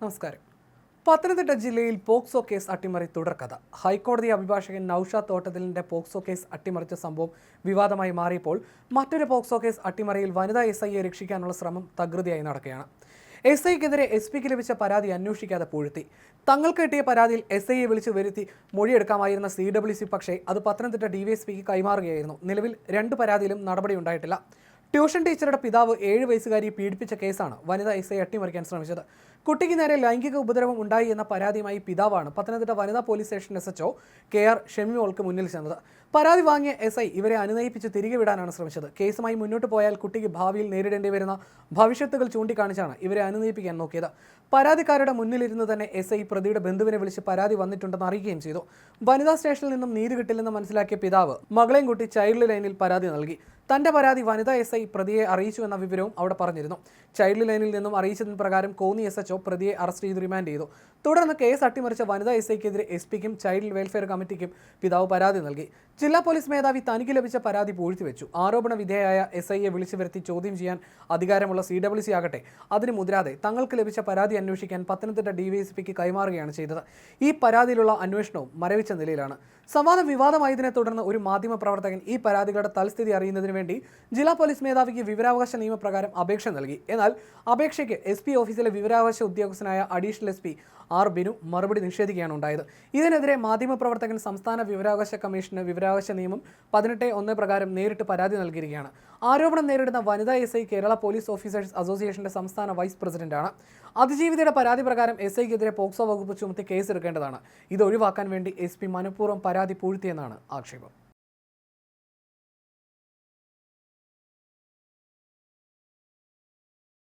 നമസ്കാരം. പത്തനംതിട്ട ജില്ലയിൽ POCSO case അട്ടിമറി തുടർക്കഥ. ഹൈക്കോടതി അഭിഭാഷകൻ നൌഷാദ് തോട്ടത്തിലിന്റെ പോക്സോ കേസ് അട്ടിമറിച്ച സംഭവം വിവാദമായി മാറിയപ്പോൾ മറ്റൊരു പോക്സോ കേസ് അട്ടിമറിയിൽ വനിതാ SIയെ രക്ഷിക്കാനുള്ള ശ്രമം തകൃതിയായി നടക്കുകയാണ്. SIക്കെതിരെ SP ലഭിച്ച പരാതി അന്വേഷിക്കാതെ പൂഴ്ത്തി. തങ്ങൾക്ക് കിട്ടിയ പരാതിയിൽ SIയെ വിളിച്ചു വരുത്തി മൊഴിയെടുക്കാമായിരുന്ന CWC പക്ഷേ അത് പത്തനംതിട്ട DYSPക്ക് കൈമാറുകയായിരുന്നു. നിലവിൽ 2 പരാതിയിലും നടപടിയുണ്ടായിട്ടില്ല. ട്യൂഷൻ ടീച്ചറുടെ പിതാവ് 7 വയസ്സുകാരിയെ പീഡിപ്പിച്ച കേസാണ് വനിതാ SI അട്ടിമറിക്കാൻ ശ്രമിച്ചത്. കുട്ടിക്ക് നേരെ ലൈംഗിക ഉപദ്രവം ഉണ്ടായി എന്ന പരാതിയുമായി പിതാവാണ് പത്തനംതിട്ട വനിതാ പോലീസ് സ്റ്റേഷൻ SHO KR ഷെമിമോൾക്ക് മുന്നിൽ ചെന്നത്. പരാതി വാങ്ങിയ SI ഇവരെ അനുനയിപ്പിച്ച് തിരികെ വിടാനാണ് ശ്രമിച്ചത്. കേസുമായി മുന്നോട്ട് പോയാൽ കുട്ടിക്ക് ഭാവിയിൽ നേരിടേണ്ടി വരുന്ന ഭവിഷ്യത്തുകൾ ചൂണ്ടിക്കാണിച്ചാണ് ഇവരെ അനുനയിപ്പിക്കാൻ നോക്കിയത്. പരാതിക്കാരുടെ മുന്നിലിരുന്ന് തന്നെ SI പ്രതിയുടെ ബന്ധുവിനെ വിളിച്ച് പരാതി വന്നിട്ടുണ്ടെന്ന് അറിയുകയും ചെയ്തു. വനിതാ സ്റ്റേഷനിൽ നിന്നും നീതി കിട്ടില്ലെന്ന് മനസ്സിലാക്കിയ പിതാവ് മകളെയും കൂട്ടി ചൈൽഡ് ലൈനിൽ പരാതി നൽകി. തന്റെ പരാതി വനിതാ SI പ്രതിയെ അറിയിച്ചു എന്ന വിവരവും അവിടെ പറഞ്ഞിരുന്നു. ചൈൽഡ് ലൈനിൽ നിന്നും അറിയിച്ചതിന് പ്രകാരം കോന്നി SHO പ്രതിയെ അറസ്റ്റ് ചെയ്ത് റിമാൻഡ് ചെയ്തു. തുടർന്ന് കേസ് അട്ടിമറിച്ച വനിതാ SIക്കെതിരെ SPക്കും ചൈൽഡ് വെൽഫെയർ കമ്മിറ്റിക്കും പിതാവ് പരാതി നൽകി. ജില്ലാ പോലീസ് മേധാവി തനിക്ക് ലഭിച്ച പരാതി പൂഴ്ത്തിവെച്ചു. ആരോപണ വിധേയയായ SIയെ വിളിച്ചു വരുത്തി ചോദ്യം ചെയ്യാൻ അധികാരമുള്ള CWC ആകട്ടെ അതിന് മുതിരാതെ തങ്ങൾക്ക് ലഭിച്ച പരാതി അന്വേഷിക്കാൻ പത്തനംതിട്ട DYSPക്ക് കൈമാറുകയാണ് ചെയ്തത്. ഈ പരാതിയിലുള്ള അന്വേഷണവും മരവിച്ച നിലയിലാണ്. സംവാദം വിവാദമായതിനെ തുടർന്ന് ഒരു മാധ്യമ പ്രവർത്തകൻ ഈ പരാതികളുടെ തൽസ്ഥിതി അറിയുന്നതിന് വേണ്ടി ജില്ലാ പോലീസ് മേധാവിക്ക് വിവരാവകാശ നിയമപ്രകാരം അപേക്ഷ നൽകി. എന്നാൽ അപേക്ഷയ്ക്ക് SP ഓഫീസിലെ വിവരാവകാശ ഉദ്യോഗസ്ഥനായ അഡീഷണൽ SP R ബിനു മറുപടി നിഷേധിക്കുകയാണ് ഉണ്ടായത്. ഇതിനെതിരെ മാധ്യമപ്രവർത്തകൻ സംസ്ഥാന വിവരാവകാശ കമ്മീഷന് വിവരാവകാശ നിയമം 18(1) പ്രകാരം നേരിട്ട് പരാതി നൽകിയിരിക്കുകയാണ്. ആരോപണം നേരിടുന്ന വനിതാ SI കേരള പോലീസ് ഓഫീസേഴ്സ് അസോസിയേഷന്റെ സംസ്ഥാന വൈസ് പ്രസിഡന്റാണ്. അതിജീവിതയുടെ പരാതി പ്രകാരം SIക്കെതിരെ പോക്സോ വകുപ്പ് ചുമത്തി കേസെടുക്കേണ്ടതാണ്. ഇത് ഒഴിവാക്കാൻ വേണ്ടി SP മനഃപൂർവ്വം പരാതി പൂഴ്ത്തിയെന്നാണ് ആക്ഷേപം.